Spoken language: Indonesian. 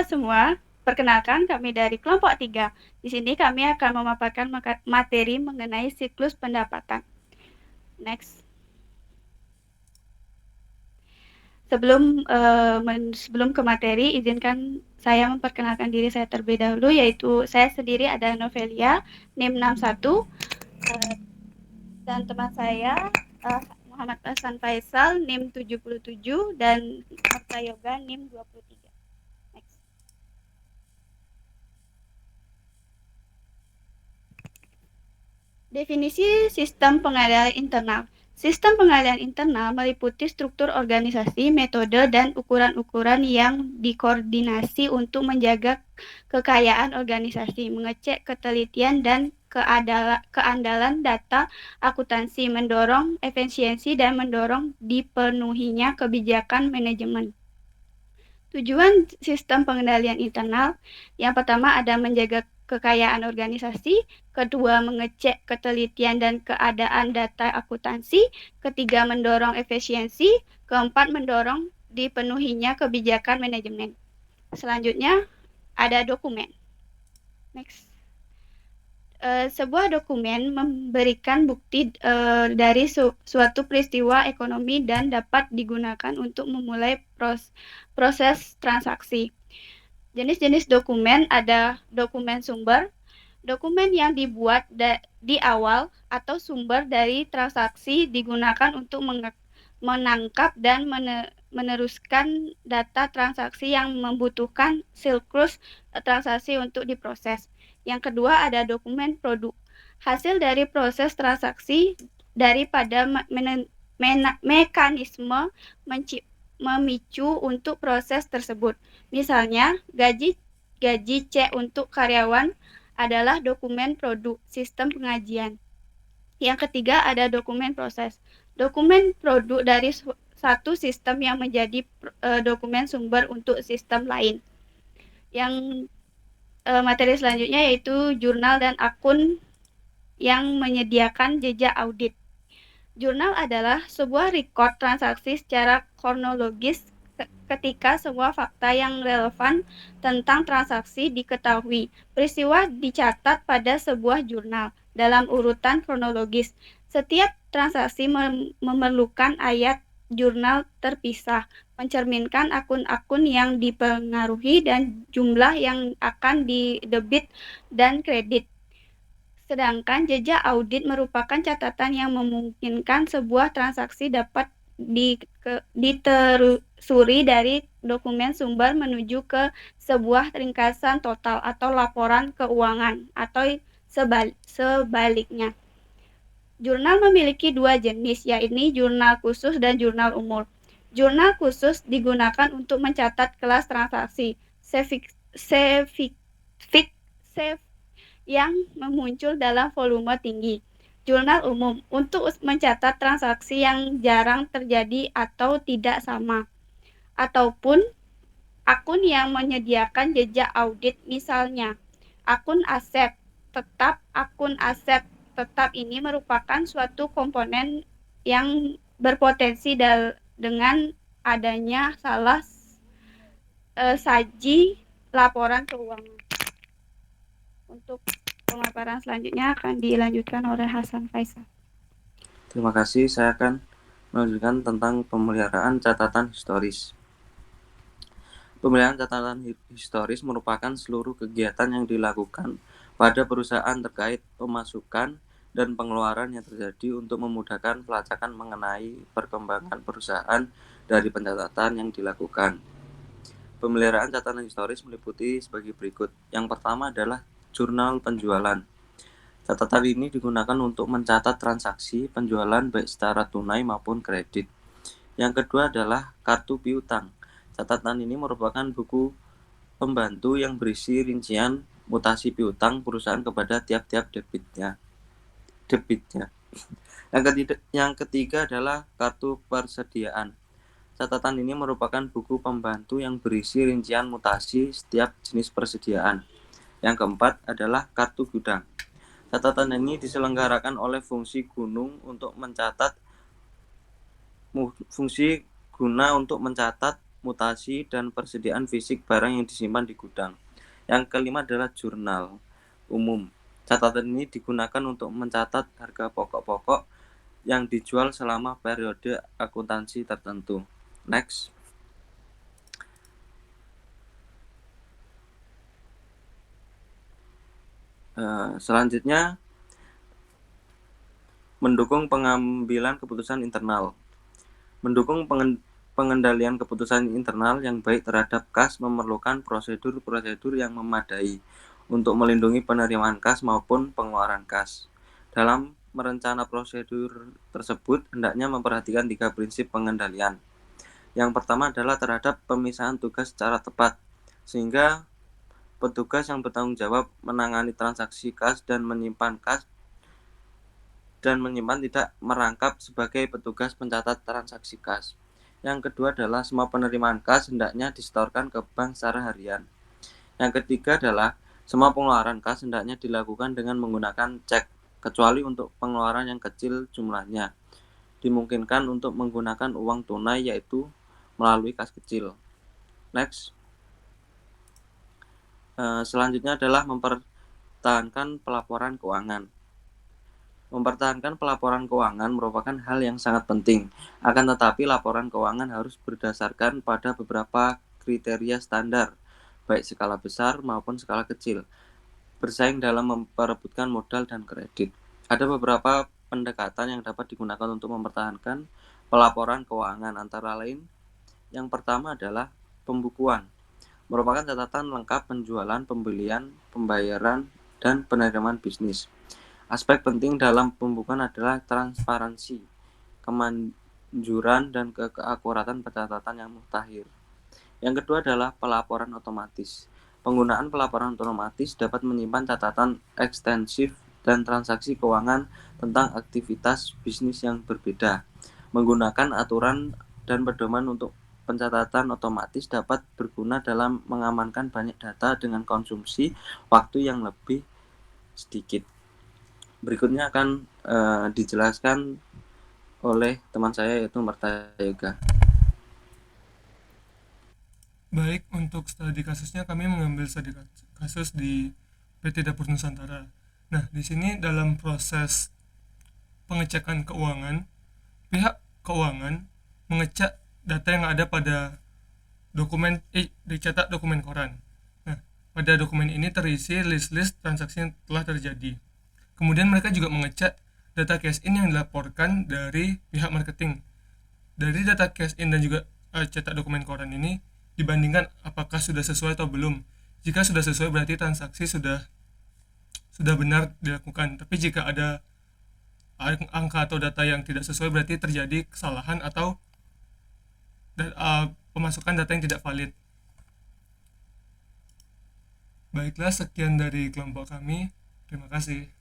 Halo semua, perkenalkan kami dari kelompok 3. Di sini kami akan memaparkan materi mengenai siklus pendapatan. Next. Sebelum ke materi, izinkan saya memperkenalkan diri saya terlebih dahulu, yaitu saya sendiri ada Novelia, NIM 61, dan teman saya Muhammad Hasan Faisal, NIM 77, dan Marta Yoga, NIM 23. Next. Definisi sistem pengendalian internal. Sistem pengendalian internal meliputi struktur organisasi, metode, dan ukuran-ukuran yang dikoordinasi untuk menjaga kekayaan organisasi, mengecek ketelitian dan keandalan data akuntansi, mendorong efisiensi, dan mendorong dipenuhinya kebijakan manajemen. Tujuan sistem pengendalian internal yang pertama ada menjaga kekayaan organisasi, kedua mengecek ketelitian dan keadaan data akuntansi, ketiga mendorong efisiensi, keempat mendorong dipenuhinya kebijakan manajemen. Selanjutnya ada dokumen. Next. Sebuah dokumen memberikan bukti dari suatu peristiwa ekonomi dan dapat digunakan untuk memulai proses transaksi. Jenis-jenis dokumen ada dokumen sumber, dokumen yang dibuat di awal atau sumber dari transaksi digunakan untuk menangkap dan meneruskan data transaksi yang membutuhkan siklus transaksi untuk diproses. Yang kedua ada dokumen produk. Hasil dari proses transaksi daripada mekanisme memicu untuk proses tersebut. Misalnya, gaji C untuk karyawan adalah dokumen produk sistem pengajian. Yang ketiga ada dokumen proses. Dokumen produk dari satu sistem yang menjadi dokumen sumber untuk sistem lain. Yang materi selanjutnya yaitu jurnal dan akun yang menyediakan jejak audit. Jurnal adalah sebuah rekod transaksi secara kronologis ketika semua fakta yang relevan tentang transaksi diketahui. Peristiwa dicatat pada sebuah jurnal dalam urutan kronologis. Setiap transaksi memerlukan ayat jurnal terpisah, mencerminkan akun-akun yang dipengaruhi dan jumlah yang akan didebit dan kredit. Sedangkan jejak audit merupakan catatan yang memungkinkan sebuah transaksi dapat ditelusuri dari dokumen sumber menuju ke sebuah ringkasan total atau laporan keuangan atau sebaliknya. Jurnal memiliki dua jenis, yaitu jurnal khusus dan jurnal umum. Jurnal khusus digunakan untuk mencatat kelas transaksi yang muncul dalam volume tinggi. Jurnal umum untuk mencatat transaksi yang jarang terjadi atau tidak sama. Ataupun akun yang menyediakan jejak audit, misalnya akun aset tetap. Akun aset tetap ini merupakan suatu komponen yang berpotensi dengan adanya salah saji laporan keuangan. Untuk pemaparan selanjutnya akan dilanjutkan oleh Hasan Faisal. Terima kasih, saya akan melanjutkan tentang pemeliharaan catatan historis. Pemeliharaan catatan historis merupakan seluruh kegiatan yang dilakukan pada perusahaan terkait pemasukan dan pengeluaran yang terjadi untuk memudahkan pelacakan mengenai perkembangan perusahaan dari pencatatan yang dilakukan. Pemeliharaan catatan historis meliputi sebagai berikut. Yang pertama adalah jurnal penjualan. Catatan ini digunakan untuk mencatat transaksi penjualan baik secara tunai maupun kredit. Yang kedua adalah kartu piutang. Catatan ini merupakan buku pembantu yang berisi rincian mutasi piutang perusahaan kepada tiap-tiap debitnya. Yang ketiga adalah kartu persediaan. Catatan ini merupakan buku pembantu yang berisi rincian mutasi setiap jenis persediaan. Yang keempat adalah kartu gudang. Catatan ini diselenggarakan oleh fungsi guna untuk mencatat mutasi, dan persediaan fisik barang yang disimpan di gudang. Yang kelima adalah jurnal umum. Catatan ini digunakan untuk mencatat harga pokok-pokok yang dijual selama periode akuntansi tertentu. Next. Selanjutnya, mendukung pengambilan keputusan internal. Mendukung pengendalian keputusan internal yang baik terhadap kas memerlukan prosedur-prosedur yang memadai untuk melindungi penerimaan kas maupun pengeluaran kas. Dalam merencana prosedur tersebut, hendaknya memperhatikan 3 prinsip pengendalian. Yang pertama adalah terhadap pemisahan tugas secara tepat, sehingga petugas yang bertanggung jawab menangani transaksi kas dan menyimpan tidak merangkap sebagai petugas pencatat transaksi kas. Yang kedua adalah semua penerimaan kas hendaknya disetorkan ke bank secara harian. Yang ketiga adalah semua pengeluaran kas hendaknya dilakukan dengan menggunakan cek, kecuali untuk pengeluaran yang kecil jumlahnya. Dimungkinkan untuk menggunakan uang tunai, yaitu melalui kas kecil. Next. Selanjutnya adalah mempertahankan pelaporan keuangan. Mempertahankan pelaporan keuangan merupakan hal yang sangat penting. Akan tetapi laporan keuangan harus berdasarkan pada beberapa kriteria standar, baik skala besar maupun skala kecil, bersaing dalam memperebutkan modal dan kredit. Ada beberapa pendekatan yang dapat digunakan untuk mempertahankan pelaporan keuangan, antara lain yang pertama adalah pembukuan. Merupakan catatan lengkap penjualan, pembelian, pembayaran, dan penerimaan bisnis. Aspek penting dalam pembukuan adalah transparansi, kemanjuran, dan keakuratan pencatatan yang mutakhir. Yang kedua adalah pelaporan otomatis. Penggunaan pelaporan otomatis dapat menyimpan catatan ekstensif dan transaksi keuangan tentang aktivitas bisnis yang berbeda. Menggunakan aturan dan pedoman untuk pencatatan otomatis dapat berguna dalam mengamankan banyak data dengan konsumsi waktu yang lebih sedikit. Berikutnya akan dijelaskan oleh teman saya, yaitu Marta Yoga. Baik, untuk studi kasusnya kami mengambil studi kasus di PT Dapur Nusantara. Nah, di sini dalam proses pengecekan keuangan, pihak keuangan mengecek data yang ada pada dicetak dokumen koran. Nah, pada dokumen ini terisi list-list transaksi yang telah terjadi. Kemudian mereka juga mengecek data cash in yang dilaporkan dari pihak marketing. Dari data cash in dan juga cetak dokumen koran ini dibandingkan apakah sudah sesuai atau belum. Jika sudah sesuai berarti transaksi sudah benar dilakukan. Tapi jika ada angka atau data yang tidak sesuai berarti terjadi kesalahan atau pemasukan data yang tidak valid. Baiklah, sekian dari kelompok kami. Terima kasih.